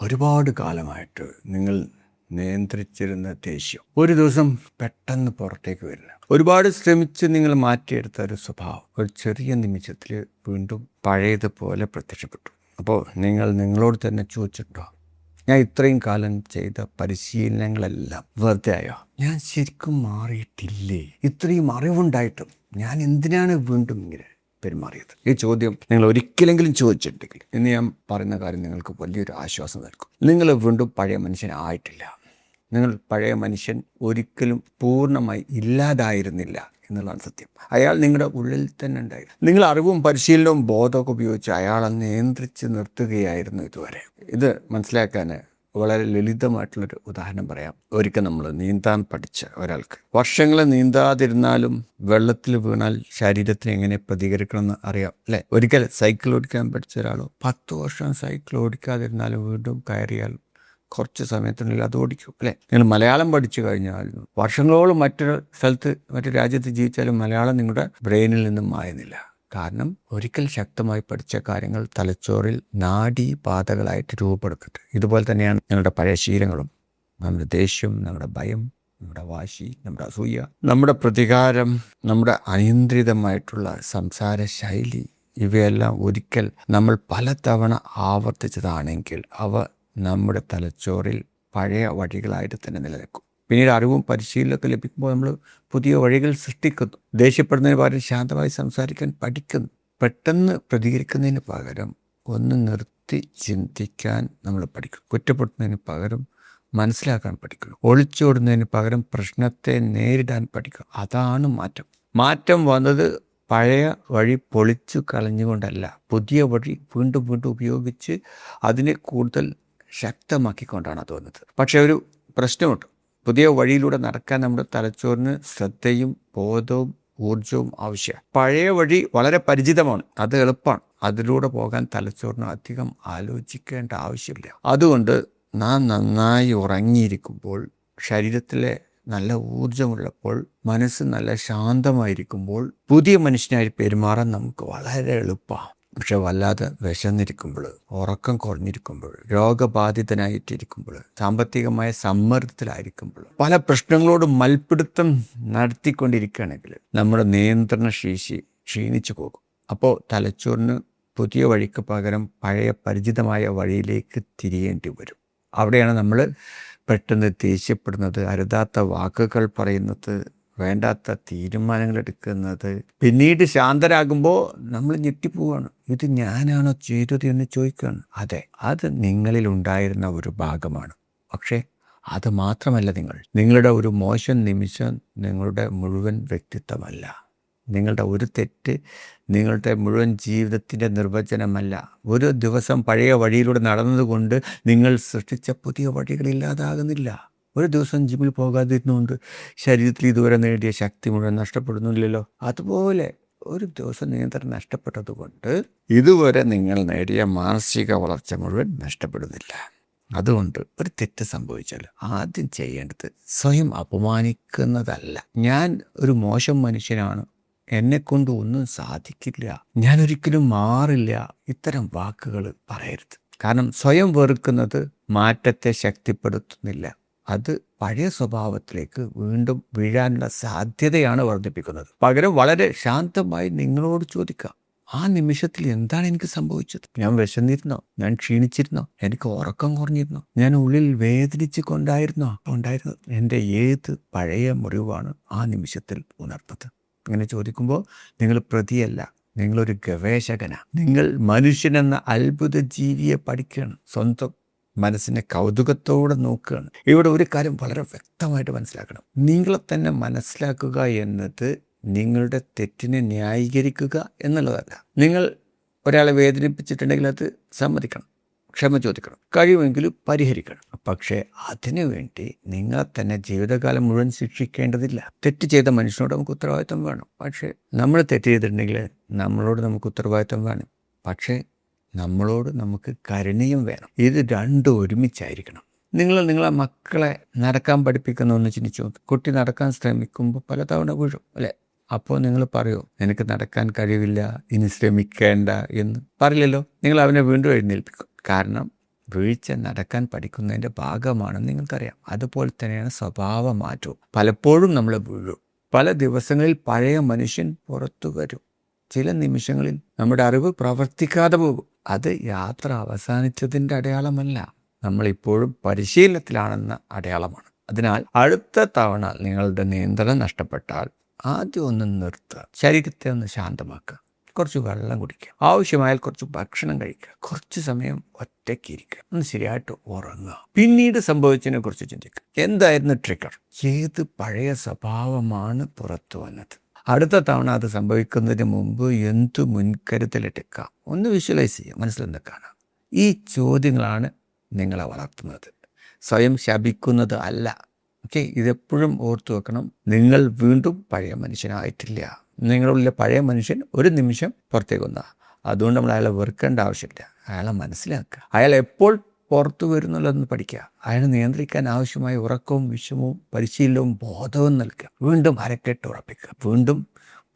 ഒരുപാട് കാലമായിട്ട് നിങ്ങൾ നിയന്ത്രിച്ചിരുന്ന ദേഷ്യം ഒരു ദിവസം പെട്ടെന്ന് പുറത്തേക്ക് വരില്ല. ഒരുപാട് ശ്രമിച്ച് നിങ്ങൾ മാറ്റിയെടുത്ത ഒരു സ്വഭാവം ഒരു ചെറിയ നിമിഷത്തിൽ വീണ്ടും പഴയതുപോലെ പ്രത്യക്ഷപ്പെട്ടു. അപ്പോൾ നിങ്ങൾ നിങ്ങളോട് തന്നെ ചോദിച്ചിട്ടോ, ഞാൻ ഇത്രയും കാലം ചെയ്ത പരിശീലനങ്ങളെല്ലാം വെറുതെ ആയോ? ഞാൻ ശരിക്കും മാറിയിട്ടില്ലേ? ഇത്രയും അറിവുണ്ടായിട്ടും ഞാൻ എന്തിനാണ് വീണ്ടും ഇങ്ങനെ പെരുമാറിയത്? ഈ ചോദ്യം നിങ്ങൾ ഒരിക്കലെങ്കിലും ചോദിച്ചിട്ടുണ്ടെങ്കിൽ ഇന്ന് ഞാൻ പറയുന്ന കാര്യം നിങ്ങൾക്ക് വലിയൊരു ആശ്വാസം നൽകും. നിങ്ങൾ വീണ്ടും പഴയ മനുഷ്യനായിട്ടില്ല. നിങ്ങൾ പഴയ മനുഷ്യൻ ഒരിക്കലും പൂർണ്ണമായി ഇല്ലാതായിരുന്നില്ല എന്നുള്ളതാണ് സത്യം. അയാൾ നിങ്ങളുടെ ഉള്ളിൽ തന്നെ ഉണ്ടായിരുന്നു. നിങ്ങൾ അറിവും പരിശീലനവും ബോധമൊക്കെ ഉപയോഗിച്ച് അയാളെ നിയന്ത്രിച്ച് നിർത്തുകയായിരുന്നു ഇതുവരെ. ഇത് മനസ്സിലാക്കാൻ വളരെ ലളിതമായിട്ടുള്ളൊരു ഉദാഹരണം പറയാം. ഒരിക്കൽ നമ്മൾ നീന്താൻ പഠിച്ച ഒരാൾക്ക് വർഷങ്ങൾ നീന്താതിരുന്നാലും വെള്ളത്തിൽ വീണാൽ ശരീരത്തിന് എങ്ങനെ പ്രതികരിക്കണമെന്ന് അറിയാം, അല്ലേ? ഒരിക്കൽ സൈക്കിൾ ഓടിക്കാൻ പഠിച്ച ഒരാളോ 10 വർഷം സൈക്കിൾ ഓടിക്കാതിരുന്നാലും വീണ്ടും കയറിയാൽ കുറച്ച് സമയത്തിനുള്ളിൽ അത് ഓടിക്കും, അല്ലേ? നിങ്ങൾ മലയാളം പഠിച്ചു കഴിഞ്ഞാൽ വർഷങ്ങളോളം മറ്റൊരു സ്ഥലത്ത് മറ്റൊരു രാജ്യത്ത് ജീവിച്ചാലും മലയാളം നിങ്ങളുടെ ബ്രെയിനിൽ നിന്നും മായുന്നില്ല. കാരണം ഒരിക്കൽ ശക്തമായി പഠിച്ച കാര്യങ്ങൾ തലച്ചോറിൽ നാഡീപാതകളായിട്ട് രൂപപ്പെടുത്തിട്ട്. ഇതുപോലെ തന്നെയാണ് ഞങ്ങളുടെ പഴയ ശീലങ്ങളും. നമ്മുടെ ദേഷ്യം, നമ്മുടെ ഭയം, നമ്മുടെ വാശി, നമ്മുടെ അസൂയ, നമ്മുടെ പ്രതികാരം, നമ്മുടെ അനിയന്ത്രിതമായിട്ടുള്ള സംസാര ശൈലി, ഇവയെല്ലാം ഒരിക്കൽ നമ്മൾ പലതവണ ആവർത്തിച്ചതാണെങ്കിൽ അവ നമ്മുടെ തലച്ചോറിൽ പഴയ വഴികളായിട്ട് തന്നെ നിലനിൽക്കും. പിന്നീട് അറിവും പരിശീലനമൊക്കെ ലഭിക്കുമ്പോൾ നമ്മൾ പുതിയ വഴികൾ സൃഷ്ടിക്കുന്നു. ദേഷ്യപ്പെടുന്നതിന് പകരം ശാന്തമായി സംസാരിക്കാൻ പഠിക്കുന്നു. പെട്ടെന്ന് പ്രതികരിക്കുന്നതിന് പകരം ഒന്ന് നിർത്തി ചിന്തിക്കാൻ നമ്മൾ പഠിക്കും. കുറ്റപ്പെടുത്തുന്നതിന് പകരം മനസ്സിലാക്കാൻ പഠിക്കുന്നു. ഒളിച്ചോടുന്നതിന് പകരം പ്രശ്നത്തെ നേരിടാൻ പഠിക്കും. അതാണ് മാറ്റം. മാറ്റം വന്നത് പഴയ വഴി പൊളിച്ചു കളഞ്ഞുകൊണ്ടല്ല, പുതിയ വഴി വീണ്ടും വീണ്ടും ഉപയോഗിച്ച് അതിനെ കൂടുതൽ ശക്തമാക്കിക്കൊണ്ടാണ് തോന്നുന്നത്. പക്ഷേ ഒരു പ്രശ്നമുണ്ട്. പുതിയ വഴിയിലൂടെ നടക്കാൻ നമ്മുടെ തലച്ചോറിന് ശ്രദ്ധയും ബോധവും ഊർജവും ആവശ്യമാണ്. പഴയ വഴി വളരെ പരിചിതമാണ്, അത് എളുപ്പമാണ്. അതിലൂടെ പോകാൻ തലച്ചോറിന് അധികം ആലോചിക്കേണ്ട ആവശ്യമില്ല. അതുകൊണ്ട് നാം നന്നായി ഉറങ്ങിയിരിക്കുമ്പോൾ, ശരീരത്തിലെ നല്ല ഊർജമുള്ളപ്പോൾ, മനസ്സ് നല്ല ശാന്തമായിരിക്കുമ്പോൾ പുതിയ മനുഷ്യനായി പെരുമാറാൻ നമുക്ക് വളരെ എളുപ്പമാണ്. പക്ഷെ വല്ലാതെ വിശന്നിരിക്കുമ്പോൾ, ഉറക്കം കുറഞ്ഞിരിക്കുമ്പോൾ, രോഗബാധിതനായിട്ടിരിക്കുമ്പോൾ, സാമ്പത്തികമായ സമ്മർദ്ദത്തിലായിരിക്കുമ്പോൾ, പല പ്രശ്നങ്ങളോടും മൽപ്പിടുത്തം നടത്തിക്കൊണ്ടിരിക്കുകയാണെങ്കിൽ നമ്മുടെ നിയന്ത്രണ ശേഷി ക്ഷീണിച്ചു പോകും. അപ്പോൾ തലച്ചോറിന് പുതിയ വഴിക്ക് പകരം പഴയ പരിചിതമായ വഴിയിലേക്ക് തിരിയേണ്ടി വരും. അവിടെയാണ് നമ്മൾ പെട്ടെന്ന് ദേഷ്യപ്പെടുന്നത്, അരുതാത്ത വാക്കുകൾ പറയുന്നത്, വേണ്ടാത്ത തീരുമാനങ്ങൾ എടുക്കുന്നത്. പിന്നീട് ശാന്തരാകുമ്പോൾ നമ്മൾ ഞെട്ടിപ്പോവാണ്. ഇത് ഞാനാണോ ചെയ്തത് എന്ന് ചോദിക്കുകയാണ്. അതെ, അത് നിങ്ങളിൽ ഉണ്ടായിരുന്ന ഒരു ഭാഗമാണ്. പക്ഷേ അത് മാത്രമല്ല നിങ്ങളുടെ ഒരു മോശം നിമിഷം നിങ്ങളുടെ മുഴുവൻ വ്യക്തിത്വമല്ല. നിങ്ങളുടെ ഒരു തെറ്റ് നിങ്ങളുടെ മുഴുവൻ ജീവിതത്തിൻ്റെ നിർവചനമല്ല. ഒരു ദിവസം പഴയ വഴിയിലൂടെ നടന്നതുകൊണ്ട് നിങ്ങൾ സൃഷ്ടിച്ച പുതിയ വഴികളില്ലാതാകുന്നില്ല. ഒരു ദിവസം ജിമ്മിൽ പോകാതിരുന്നുകൊണ്ട് ശരീരത്തിൽ ഇതുവരെ നേടിയ ശക്തി മുഴുവൻ നഷ്ടപ്പെടുന്നില്ലല്ലോ. അതുപോലെ ഒരു ദിവസം നിയന്ത്രണം നഷ്ടപ്പെട്ടതുകൊണ്ട് ഇതുവരെ നിങ്ങൾ നേടിയ മാനസിക വളർച്ച മുഴുവൻ നഷ്ടപ്പെടുന്നില്ല. അതുകൊണ്ട് ഒരു തെറ്റ് സംഭവിച്ചാൽ ആദ്യം ചെയ്യേണ്ടത് സ്വയം അപമാനിക്കുന്നതല്ല. ഞാൻ ഒരു മോശം മനുഷ്യനാണ്, എന്നെക്കൊണ്ട് ഒന്നും സാധിക്കില്ല, ഞാൻ ഒരിക്കലും മാറില്ല, ഇത്തരം വാക്കുകൾ പറയരുത്. കാരണം സ്വയം വെറുക്കുന്നത് മാറ്റത്തെ ശക്തിപ്പെടുത്തുന്നില്ല. അത് പഴയ സ്വഭാവത്തിലേക്ക് വീണ്ടും വീഴാനുള്ള സാധ്യതയാണ് വർദ്ധിപ്പിക്കുന്നത്. പകരം വളരെ ശാന്തമായി നിങ്ങളോട് ചോദിക്കാം, ആ നിമിഷത്തിൽ എന്താണ് എനിക്ക് സംഭവിച്ചത്? ഞാൻ വിശന്നിരുന്നോ? ഞാൻ ക്ഷീണിച്ചിരുന്നോ? എനിക്ക് ഉറക്കം കുറഞ്ഞിരുന്നോ? ഞാൻ ഉള്ളിൽ വേദനിച്ചു കൊണ്ടായിരുന്നോ? എൻ്റെ ഏത് പഴയ മുറിവാണ് ആ നിമിഷത്തിൽ ഉണർന്നത്? അങ്ങനെ ചോദിക്കുമ്പോൾ നിങ്ങൾ പ്രതിയല്ല, നിങ്ങളൊരു ഗവേഷകനാണ്. നിങ്ങൾ മനുഷ്യനെന്ന അത്ഭുത ജീവിയെ പഠിക്കുകയാണ്. സ്വന്തം മനസ്സിനെ കൗതുകത്തോടെ നോക്കുകയാണ്. ഇവിടെ ഒരു കാര്യം വളരെ വ്യക്തമായിട്ട് മനസ്സിലാക്കണം. നിങ്ങളെ തന്നെ മനസ്സിലാക്കുക എന്നത് നിങ്ങളുടെ തെറ്റിനെ ന്യായീകരിക്കുക എന്നുള്ളതല്ല. നിങ്ങൾ ഒരാളെ വേദനിപ്പിച്ചിട്ടുണ്ടെങ്കിൽ അത് സമ്മതിക്കണം, ക്ഷമ ചോദിക്കണം, കഴിയുമെങ്കിൽ പരിഹരിക്കണം. പക്ഷേ അതിനു വേണ്ടി നിങ്ങളെ തന്നെ ജീവിതകാലം മുഴുവൻ ശിക്ഷിക്കേണ്ടതില്ല. തെറ്റ് ചെയ്ത മനുഷ്യനോട് നമുക്ക് ഉത്തരവാദിത്വം വേണം. പക്ഷേ നമ്മൾ തെറ്റ് ചെയ്തിട്ടുണ്ടെങ്കിൽ നമ്മളോട് നമുക്ക് ഉത്തരവാദിത്വം വേണം. പക്ഷേ നമ്മളോട് നമുക്ക് കരുണയും വേണം. ഇത് രണ്ടും ഒരുമിച്ചായിരിക്കണം. നിങ്ങളെ മക്കളെ നടക്കാൻ പഠിപ്പിക്കുന്ന ഒന്ന് ചിന്തിച്ചു. കുട്ടി നടക്കാൻ ശ്രമിക്കുമ്പോൾ പലതവണ വീഴും, അല്ലേ? അപ്പോൾ നിങ്ങൾ പറയൂ, നിനക്ക് നടക്കാൻ കഴിവില്ല, ഇനി ശ്രമിക്കേണ്ട എന്ന് പറയില്ലല്ലോ. നിങ്ങൾ അവനെ വീണ്ടും എഴുന്നേൽപ്പിക്കും. കാരണം വീഴ്ച നടക്കാൻ പഠിക്കുന്നതിൻ്റെ ഭാഗമാണെന്ന് നിങ്ങൾക്കറിയാം. അതുപോലെ തന്നെയാണ് സ്വഭാവ മാറ്റവും. പലപ്പോഴും നമ്മൾ വീഴും. പല ദിവസങ്ങളിൽ പഴയ മനുഷ്യൻ പുറത്തു വരും. ചില നിമിഷങ്ങളിൽ നമ്മുടെ അറിവ് പ്രവർത്തിക്കാതെ പോകും. അത് യാത്ര അവസാനിച്ചതിൻ്റെ അടയാളമല്ല, നമ്മളിപ്പോഴും പരിശീലനത്തിലാണെന്ന അടയാളമാണ്. അതിനാൽ അടുത്ത തവണ നിങ്ങളുടെ നിയന്ത്രണം നഷ്ടപ്പെട്ടാൽ ആദ്യം ഒന്ന് നിർത്തുക, ശരീരത്തെ ഒന്ന് ശാന്തമാക്കുക, കുറച്ച് വെള്ളം കുടിക്കുക, ആവശ്യമായാൽ കുറച്ച് ഭക്ഷണം കഴിക്കുക, കുറച്ച് സമയം ഒറ്റയ്ക്കിരിക്കുക, ഒന്ന് ശരിയായിട്ട് ഉറങ്ങുക. പിന്നീട് സംഭവിച്ചതിനെ കുറിച്ച് ചിന്തിക്കുക. എന്തായിരുന്നു ട്രിഗർ? ഏത് പഴയ സ്വഭാവമാണ് പുറത്തു വന്നത്? അടുത്ത തവണ അത് സംഭവിക്കുന്നതിന് മുമ്പ് എന്ത് മുൻകരുതലെടുക്കാം? ഒന്ന് വിഷ്വലൈസ് ചെയ്യുക, മനസ്സിലെന്തൊക്കെയാണ്. ഈ ചോദ്യങ്ങളാണ് നിങ്ങളെ വളർത്തുന്നത്, സ്വയം ശപിക്കുന്നത് അല്ല. ഓക്കെ, ഇതെപ്പോഴും ഓർത്തു വെക്കണം. നിങ്ങൾ വീണ്ടും പഴയ മനുഷ്യനായിട്ടില്ല. നിങ്ങളുടെ പഴയ മനുഷ്യൻ ഒരു നിമിഷം പുറത്തേക്ക് വന്നാൽ അതുകൊണ്ട് നമ്മൾ അയാളെ വെറുക്കേണ്ട ആവശ്യമില്ല. അയാളെ മനസ്സിലാക്കുക. അയാൾ എപ്പോൾ പുറത്തു വരുന്നുള്ളതെന്ന് പഠിക്കുക. അയാളെ നിയന്ത്രിക്കാൻ ആവശ്യമായ ഉറക്കവും വിഷമവും പരിശീലനവും ബോധവും നൽകുക. വീണ്ടും അരക്കെട്ട് ഉറപ്പിക്കുക. വീണ്ടും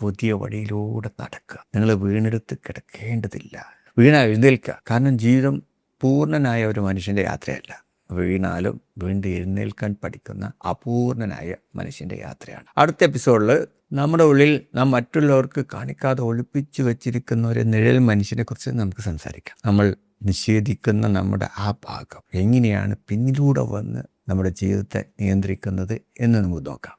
പുതിയ വഴിയിലൂടെ നടക്കുക. നിങ്ങൾ വീണെടുത്ത് കിടക്കേണ്ടതില്ല, വീണ എഴുന്നേൽക്കുക. കാരണം ജീവിതം പൂർണ്ണനായ ഒരു മനുഷ്യൻ്റെ യാത്രയല്ല, വീണാലും വീണ്ടും എഴുന്നേൽക്കാൻ പഠിക്കുന്ന അപൂർണനായ മനുഷ്യൻ്റെ യാത്രയാണ്. അടുത്ത എപ്പിസോഡിൽ നമ്മുടെ ഉള്ളിൽ നാം മറ്റുള്ളവർക്ക് കാണിക്കാതെ ഒളിപ്പിച്ചു വെച്ചിരിക്കുന്ന ഒരു നിഴൽ മനുഷ്യനെ കുറിച്ച് നമുക്ക് സംസാരിക്കാം. നമ്മൾ നിഷേധിക്കുന്ന നമ്മുടെ ആ ഭാഗം എങ്ങനെയാണ് പിന്നിലൂടെ വന്ന് നമ്മുടെ ജീവിതത്തെ നിയന്ത്രിക്കുന്നത് എന്ന് നമുക്ക് നോക്കാം.